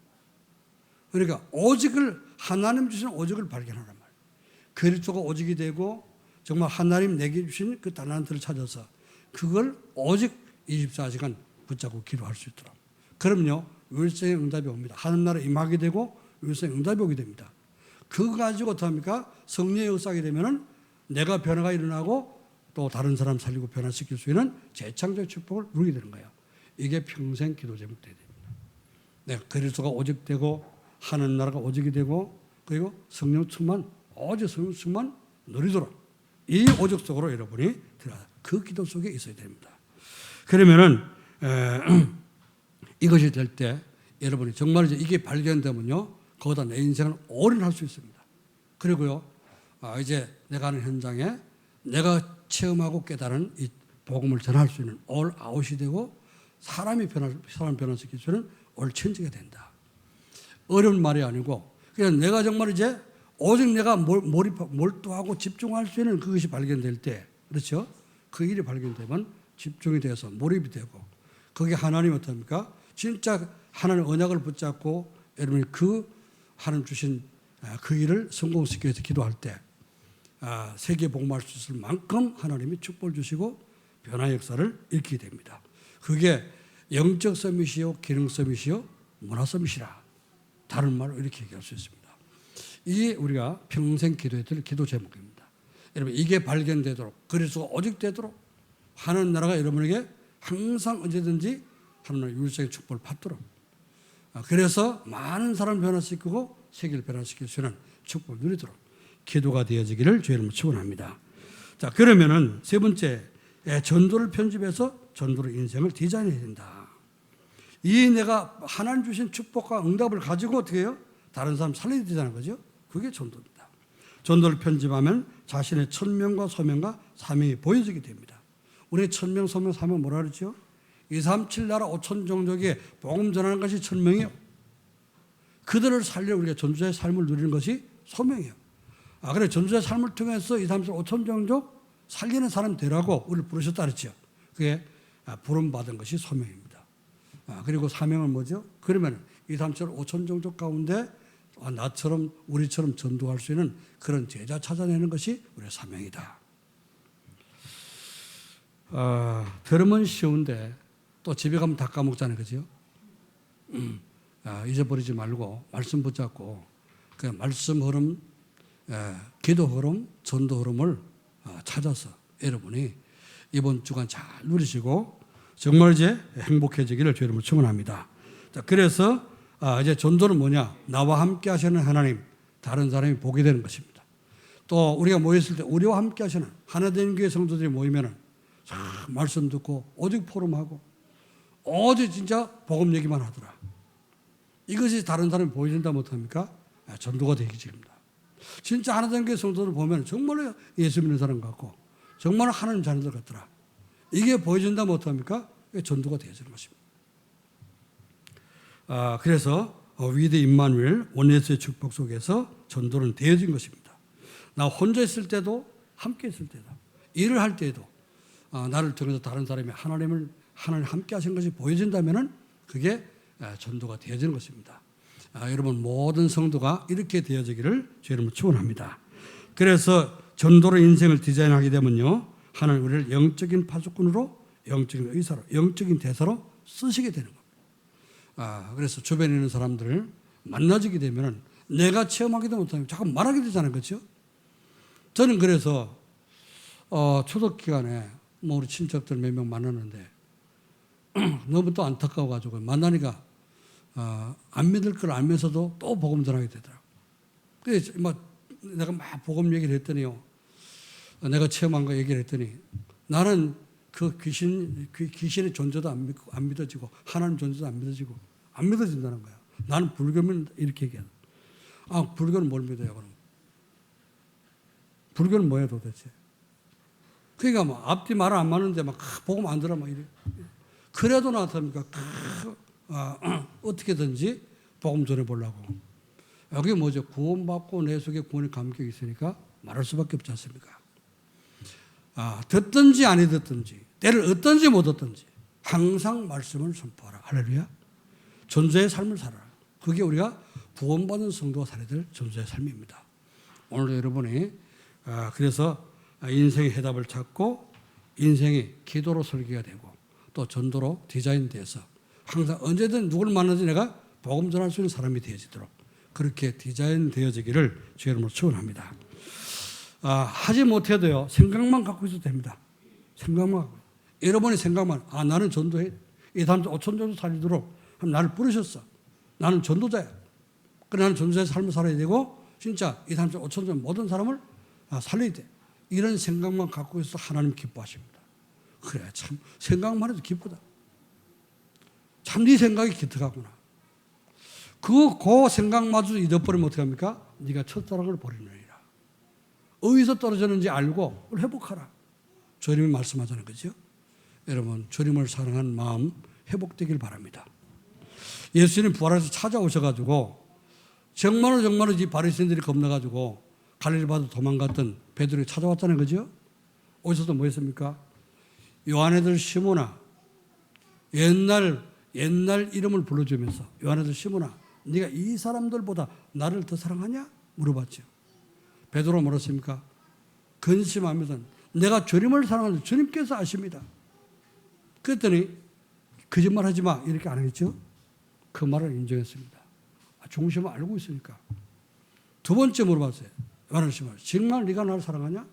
그러니까 오직을 하나님 주신 오직을 발견하란 말이에요. 그리스도가 오직이 되고 정말 하나님 내게 주신 그 달란트를 찾아서 그걸 오직 24시간 붙잡고 기도할 수 있도록. 그럼요 유일성의 응답이 옵니다. 하나님 나라 임하게 되고 유일성의 응답이 오게 됩니다. 그거 가지고 어떡합니까? 성령의 역사하게 되면은 내가 변화가 일어나고 또 다른 사람 살리고 변화시킬 수 있는 재창조의 축복을 누리게 되는 거예요. 이게 평생 기도 제목 되어야 됩니다. 네, 그리스도가 오직되고 하나님 나라가 오직이 되고 그리고 성령 충만 오직 성령 충만 누리도록 이 오직 속으로 여러분이 들어가 그 기도 속에 있어야 됩니다. 그러면은 이것이 될 때 여러분이 정말 이제 이게 발견되면요 거기다 내 인생을 올인할 수 있습니다. 그리고요 이제 내가 하는 현장에 내가 체험하고 깨달은 이 복음을 전할 수 있는 올 아웃이 되고 사람 변화시킬 수 있는 올 천지가 된다. 어려운 말이 아니고 그냥 내가 정말 이제 오직 내가 몰두하고 집중할 수 있는 그것이 발견될 때 그렇죠? 그 일이 발견되면 집중이 돼서 몰입이 되고 거기에 하나님 어떻습니까? 진짜 하나님 언약을 붙잡고 여러분이 그 하나님 주신 그 일을 성공시키기 위해서 기도할 때 세계에 복음할 수 있을 만큼 하나님이 축복을 주시고 변화의 역사를 일으키게 됩니다. 그게 영적 서밋이요 기능 서밋이요 문화 서밋이라 다른 말로 이렇게 얘기할 수 있습니다. 이게 우리가 평생 기도해야 될 기도 제목입니다. 여러분 이게 발견되도록 그리스도가 오직 되도록 하나님 나라가 여러분에게 항상 언제든지 하나님의 유일성의 축복을 받도록 그래서 많은 사람을 변화시키고 세계를 변화시킬 수 있는 축복을 누리도록 기도가 되어지기를 주의 이름으로 축원합니다. 자 그러면은 세 번째 전도를 편집해서 전도로 인생을 디자인해야 된다. 이 내가 하나님 주신 축복과 응답을 가지고 어떻게 해요? 다른 사람 살려야 되잖아요. 그죠? 그게 전도입니다. 전도를 편집하면 자신의 천명과 소명과 사명이 보여지게 됩니다. 우리의 천명, 소명, 사명 뭐라 그러죠? 237 나라 5천 종족에 복음 전하는 것이 천명이요. 그들을 살려 우리가 전도자의 삶을 누리는 것이 소명이에요. 그래 전도자의 삶을 통해서 237 5천 종족 살리는 사람 되라고 우리를 부르셨다 그랬죠. 그게 부름받은 것이 소명입니다. 그리고 사명은 뭐죠? 그러면 237 5천 종족 가운데 나처럼 우리처럼 전도할 수 있는 그런 제자 찾아내는 것이 우리의 사명이다. 들으면 쉬운데 또 집에 가면 다 까먹잖아요. 그죠? 잊어버리지 말고 말씀 붙잡고 그 말씀 흐름, 기도 흐름, 전도 흐름을 찾아서 여러분이 이번 주간 잘 누리시고 정말 이제 행복해지기를 주의 이름으로 축원합니다. 자, 그래서 이제 전도는 뭐냐? 나와 함께 하시는 하나님, 다른 사람이 보게 되는 것입니다. 또 우리가 모였을 때 우리와 함께 하시는 하나된 교회 성도들이 모이면은 말씀 듣고 오직 포럼하고 오직 진짜 복음 얘기만 하더라. 이것이 다른 사람이 보여준다면 어떡합니까? 전도가 되기입니다. 진짜 하나된 교회 성도들 보면 정말로 예수 믿는 사람 같고 정말 하나님 자녀들 같더라. 이게 보여준다면 어떡합니까? 전도가 되어지는 것입니다. 그래서 위대 임마누엘 원예수의 축복 속에서 전도는 되어진 것입니다. 나 혼자 있을 때도 함께 있을 때도 일을 할 때도 나를 통해서 다른 사람이 하나님 함께 하신 것이 보여진다면 그게 전도가 되어지는 것입니다. 여러분 모든 성도가 이렇게 되어지기를 주의 이름으로 축원합니다. 그래서 전도로 인생을 디자인하게 되면요 하나님 우리를 영적인 파수꾼으로 영적인 의사로 영적인 대사로 쓰시게 되는 겁니다. 그래서 주변에 있는 사람들을 만나지게 되면 내가 체험하기도 못하면 자꾸 말하게 되잖아요. 그렇죠? 저는 그래서 추석 기간에 뭐 우리 친척들 몇 명 만났는데 너무 또 안타까워가지고 만나니까 안 믿을 걸 알면서도 또 복음 전하게 되더라고. 그래서 내가 막 복음 얘기를 했더니요. 내가 체험한 거 얘기를 했더니 나는 그 귀신의 존재도 안 믿어지고 하나님 존재도 안 믿어지고 안 믿어진다는 거야. 나는 불교면 이렇게 얘기하는. 불교는 뭘 믿어요 그럼? 불교는 뭐야 도대체? 그러니까 뭐 앞뒤 말 안 맞는데 막 복음 안 들어 막 이래. 그래도 나타납니까? 어떻게든지 복음 전해 보려고. 여기 뭐죠? 구원받고 내 속에 구원의 감격이 있으니까 말할 수밖에 없지 않습니까? 듣든지 아니 듣든지 때를 얻든지 못 얻든지 항상 말씀을 선포하라. 할렐루야. 존재의 삶을 살아라. 그게 우리가 구원받은 성도가 살아야 될 존재의 삶입니다. 오늘도 여러분이 그래서 인생의 해답을 찾고 인생이 기도로 설계가 되고 또 전도로 디자인돼서 항상 언제든 누굴 만나지 내가 복음 전할 수 있는 사람이 되어지도록 그렇게 디자인되어지기를 주의 이름으로 축원합니다. 하지 못해도요 생각만 갖고 있어도 됩니다. 생각만 갖고. 여러분이 생각만 나는 전도해 이 사람 5천 정도 살리도록 나를 부르셨어. 나는 전도자야. 그래 나는 전도자의 삶을 살아야 되고 진짜 이 사람 5천 정도 모든 사람을 살려야 돼. 이런 생각만 갖고 있어서 하나님 기뻐하십니다. 그래 참 생각만 해도 기쁘다. 참 네 생각이 기특하구나. 그 생각마저 잊어버리면 어떻게 합니까? 네가 첫사랑을 버리느니라. 어디서 떨어졌는지 알고 회복하라. 주님이 말씀하자는 거죠. 여러분 주님을 사랑하는 마음 회복되길 바랍니다. 예수님 부활해서 찾아오셔가지고 정말로 이 바리새인들이 겁나가지고 갈릴리 바다 도망갔던 베드로가 찾아왔다는 거죠. 오셔서 뭐 했습니까? 요한애들 시몬아 옛날 이름을 불러주면서 요한애들 시몬아 네가 이 사람들보다 나를 더 사랑하냐? 물어봤죠. 베드로가 뭐랬습니까? 근심하면서 내가 주님을 사랑하는데 주님께서 아십니다. 그랬더니 거짓말하지 마 이렇게 안 했죠. 그 말을 인정했습니다. 중심을 알고 있으니까. 두 번째 물어봤어요. 요한애들 시몬아 정말 네가 나를 사랑하냐?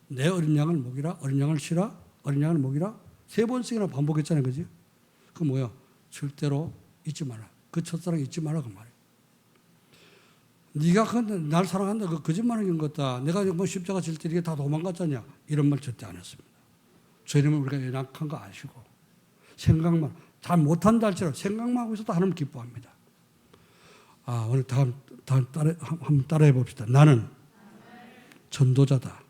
내 어린 양을 먹이라 어린 양을 쉬라 어린 양을 먹이라 세 번씩이나 반복했잖아요. 그지? 그 뭐야? 절대로 잊지 마라. 그 첫사랑 잊지 마라 그 말이에요. 네가 날 사랑한다 그 거짓말하는 것다. 내가 뭐 십자가 질 때 이게 다 도망갔잖냐. 이런 말 절대 안 했습니다. 주님은 우리가 연약한 거 아시고 생각만 잘 못한다 할지라도 생각만 하고 있어도 하나님 기뻐합니다. 오늘 다음 한번 따라해 봅시다. 나는 전도자다.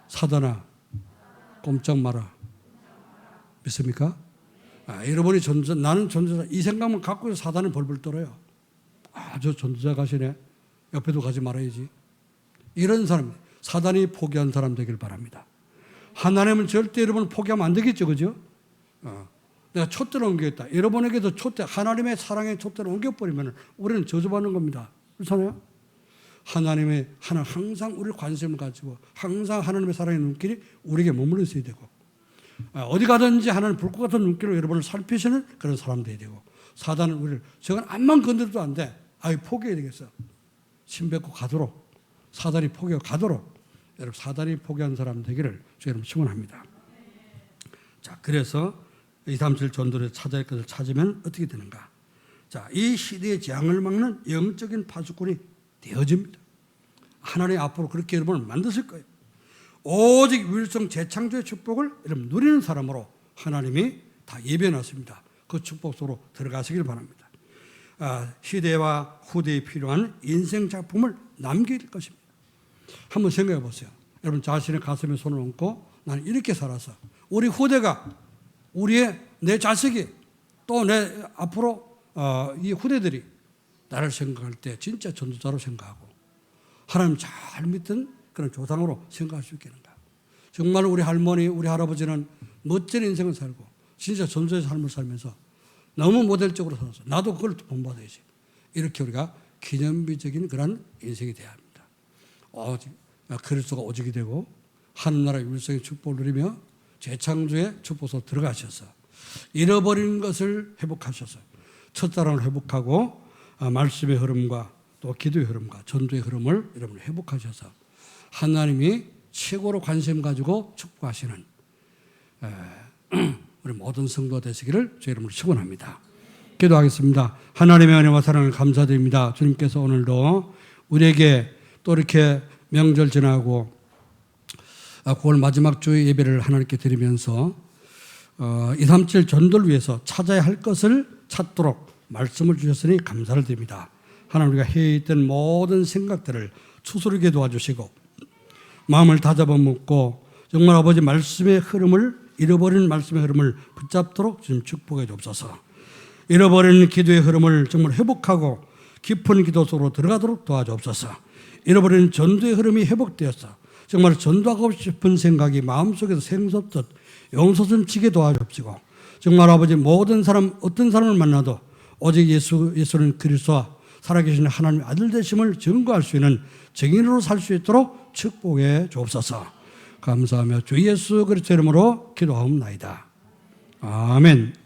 사단아 꼼짝 마라. 믿습니까? 여러분이 나는 전도자 이 생각만 갖고 있어 사단은 벌벌 떨어요. 저 전도자 가시네. 옆에도 가지 말아야지. 이런 사람 사단이 포기한 사람 되길 바랍니다. 하나님은 절대 여러분을 포기하면 안 되겠죠. 그죠? 내가 촛대를 옮기겠다. 여러분에게도 하나님의 사랑의 촛대를 옮겨버리면 우리는 저주받는 겁니다. 그렇잖아요? 하나님 항상 우리를 관심을 가지고 항상 하나님의 사랑의 눈길이 우리에게 머물러 있어야 되고 어디 가든지 하나님 불꽃 같은 눈길로 여러분을 살피시는 그런 사람 되어야 되고 사단은 우리를 저건 암만 건드려도 안 돼. 포기해야 되겠어. 침 뱉고 가도록 사단이 포기하고 가도록 여러분 사단이 포기한 사람 되기를 주님 축원합니다. 자, 그래서 237 전도를 찾아야 할 것을 찾으면 어떻게 되는가? 자, 이 시대의 재앙을 막는 영적인 파수꾼이 되어집니다. 하나님 앞으로 그렇게 여러분을 만드실 거예요. 오직 유일성 재창조의 축복을 여러분 누리는 사람으로 하나님이 다 예배해놨습니다. 그 축복 속으로 들어가시길 바랍니다. 시대와 후대에 필요한 인생 작품을 남길 것입니다. 한번 생각해 보세요. 여러분 자신의 가슴에 손을 얹고 나는 이렇게 살아서 우리 후대가 내 자식이 또 내 앞으로 이 후대들이 나를 생각할 때 진짜 전도자로 생각하고 하나님 잘 믿던 그런 조상으로 생각할 수 있겠는가. 정말 우리 할머니 우리 할아버지는 멋진 인생을 살고 진짜 전도자의 삶을 살면서 너무 모델적으로 살아서 나도 그걸 본받아야지. 이렇게 우리가 기념비적인 그런 인생이 돼야 합니다. 그리스도가 오직이 되고 하늘나라의 율성의 축복을 누리며 재창조의 축복으로 들어가셔서 잃어버린 것을 회복하셔서 첫사랑을 회복하고 말씀의 흐름과 또 기도의 흐름과 전도의 흐름을 여러분 회복하셔서 하나님이 최고로 관심 가지고 축복하시는 우리 모든 성도 되시기를 주의 이름으로 축원합니다. 기도하겠습니다. 하나님의 은혜와 사랑을 감사드립니다. 주님께서 오늘도 우리에게 또 이렇게 명절 지나고 9월 마지막 주의 예배를 하나님께 드리면서 237 전도를 위해서 찾아야 할 것을 찾도록 말씀을 주셨으니 감사를 드립니다. 하나님, 우리가 해있던 모든 생각들을 추스르게 도와주시고 마음을 다잡아먹고 정말 아버지 말씀의 흐름을, 잃어버린 말씀의 흐름을 붙잡도록 주님 축복해 주옵소서. 잃어버린 기도의 흐름을 정말 회복하고 깊은 기도 속으로 들어가도록 도와주옵소서. 잃어버린 전도의 흐름이 회복되어서 정말 전도하고 싶은 생각이 마음속에서 샘솟듯 용솟음치게 도와주옵시고, 정말 아버지 모든 사람, 어떤 사람을 만나도 오직 예수는 그리스도와 살아계신 하나님의 아들 되심을 증거할 수 있는 증인으로 살 수 있도록 축복해 주옵소서. 감사하며 주 예수 그리스도 이름으로 기도하옵나이다. 아멘.